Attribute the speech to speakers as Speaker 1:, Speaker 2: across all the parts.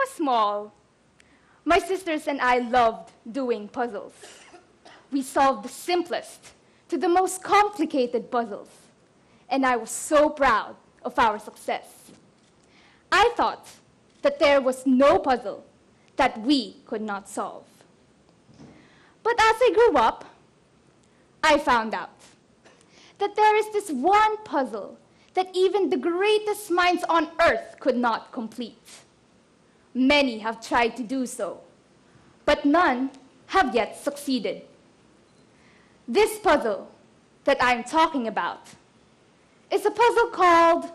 Speaker 1: was small, my sisters and I loved doing puzzles. We solved the simplest to the most complicated puzzles, and I was so proud of our success. I thought that there was no puzzle that we could not solve. But as I grew up, I found out that there is this one puzzle that even the greatest minds on earth could not complete. Many have tried to do so, but none have yet succeeded. This puzzle that I'm talking about is a puzzle called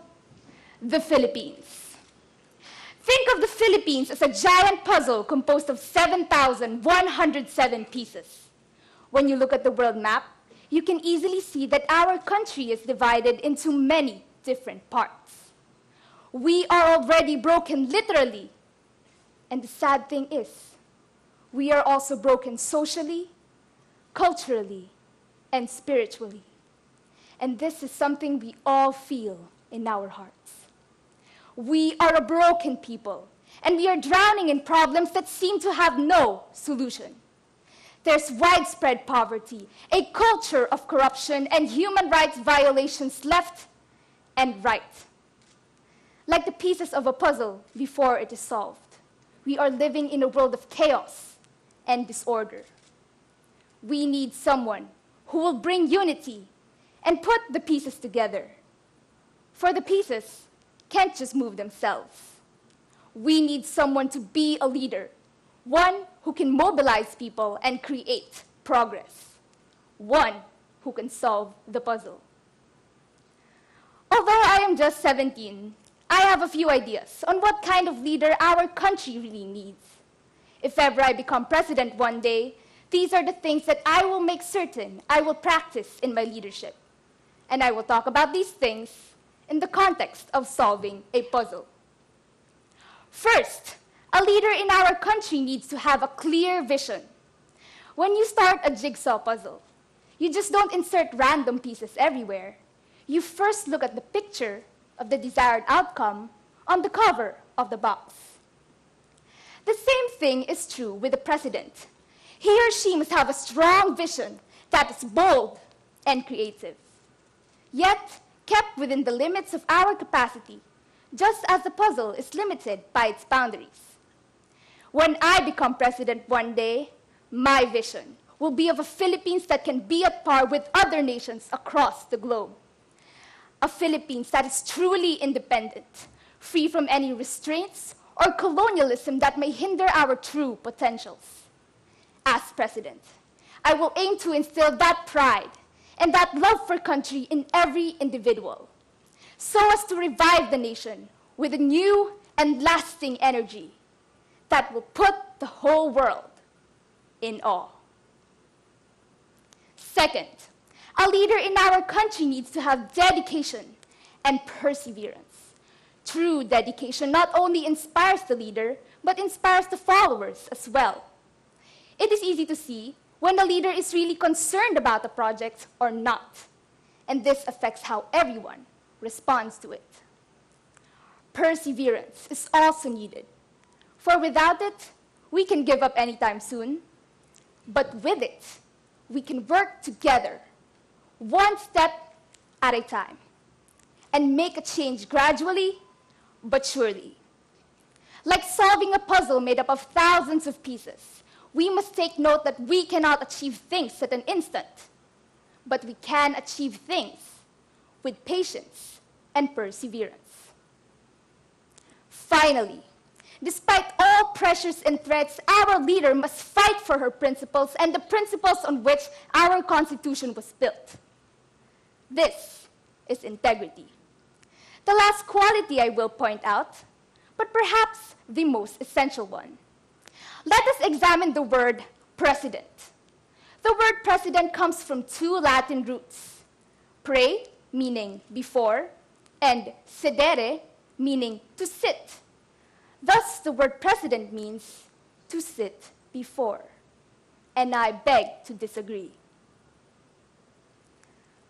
Speaker 1: the Philippines. Think of the Philippines as a giant puzzle composed of 7,107 pieces. When you look at the world map, you can easily see that our country is divided into many different parts. We are already broken literally, and the sad thing is, we are also broken socially, culturally, and spiritually. And this is something we all feel in our hearts. We are a broken people, and we are drowning in problems that seem to have no solution. There's widespread poverty, a culture of corruption, and human rights violations left and right. Like the pieces of a puzzle before it is solved, we are living in a world of chaos and disorder. We need someone who will bring unity and put the pieces together. For the pieces can't just move themselves. We need someone to be a leader, one who can mobilize people and create progress, one who can solve the puzzle. Although I am just 17, I have a few ideas on what kind of leader our country really needs. If ever I become president one day, these are the things that I will make certain I will practice in my leadership. And I will talk about these things in the context of solving a puzzle. First, a leader in our country needs to have a clear vision. When you start a jigsaw puzzle, you just don't insert random pieces everywhere. You first look at the picture of the desired outcome on the cover of the box. The same thing is true with the president. He or she must have a strong vision that is bold and creative, yet kept within the limits of our capacity, just as the puzzle is limited by its boundaries. When I become president one day, my vision will be of a Philippines that can be at par with other nations across the globe. A Philippines that is truly independent, free from any restraints or colonialism that may hinder our true potentials. As president, I will aim to instill that pride and that love for country in every individual, so as to revive the nation with a new and lasting energy that will put the whole world in awe. Second, a leader in our country needs to have dedication and perseverance. True dedication not only inspires the leader, but inspires the followers as well. It is easy to see when a leader is really concerned about a project or not, and this affects how everyone responds to it. Perseverance is also needed, for without it, we can give up anytime soon, but with it, we can work together, one step at a time, and make a change gradually but surely. Like solving a puzzle made up of thousands of pieces, we must take note that we cannot achieve things at an instant, but we can achieve things with patience and perseverance. Finally, despite all pressures and threats, our leader must fight for her principles and the principles on which our Constitution was built. This is integrity. The last quality I will point out, but perhaps the most essential one. Let us examine the word president. The word president comes from two Latin roots, pre, meaning before, and sedere, meaning to sit. Thus, the word president means to sit before. And I beg to disagree.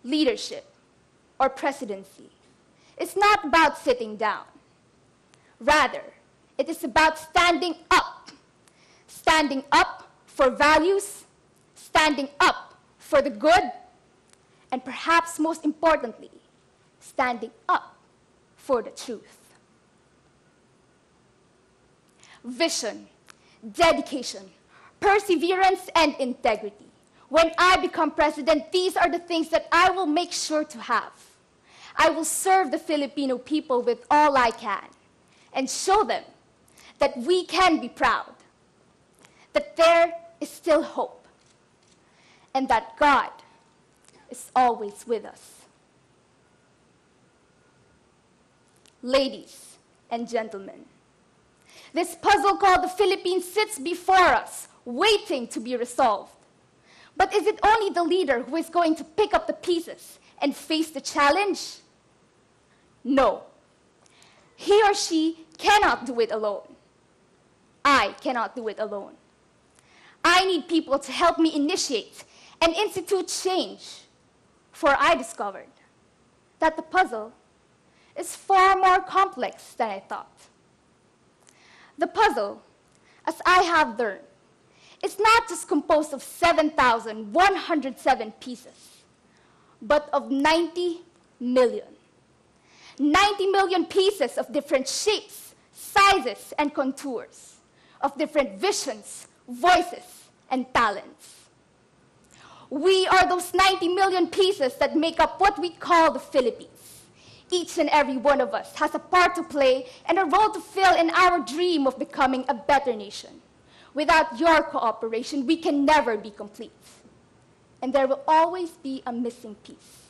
Speaker 1: Leadership, or presidency, is not about sitting down. Rather, It is about standing up for values, standing up for the good, and perhaps most importantly, standing up for the truth. Vision, dedication, perseverance, and integrity. When I become president, these are the things that I will make sure to have. I will serve the Filipino people with all I can and show them that we can be proud, that there is still hope, and that God is always with us. Ladies and gentlemen, this puzzle called the Philippines sits before us, waiting to be resolved. But is it only the leader who is going to pick up the pieces and face the challenge? No. He or she cannot do it alone. I cannot do it alone. I need people to help me initiate and institute change, for I discovered that the puzzle is far more complex than I thought. The puzzle, as I have learned, is not just composed of 7,107 pieces, but of 90 million. 90 million pieces of different shapes, sizes, and contours, of different visions, voices, and talents. We are those 90 million pieces that make up what we call the Philippines. Each and every one of us has a part to play and a role to fill in our dream of becoming a better nation. Without your cooperation, we can never be complete. And there will always be a missing piece.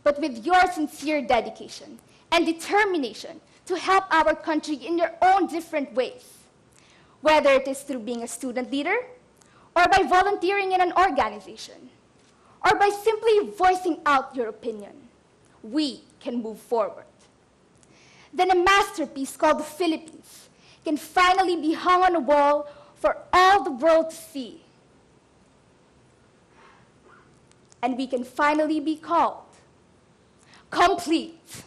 Speaker 1: But with your sincere dedication and determination to help our country in your own different ways, whether it is through being a student leader, or by volunteering in an organization, or by simply voicing out your opinion, we can move forward. Then a masterpiece called the Philippines can finally be hung on a wall for all the world to see. And we can finally be called complete.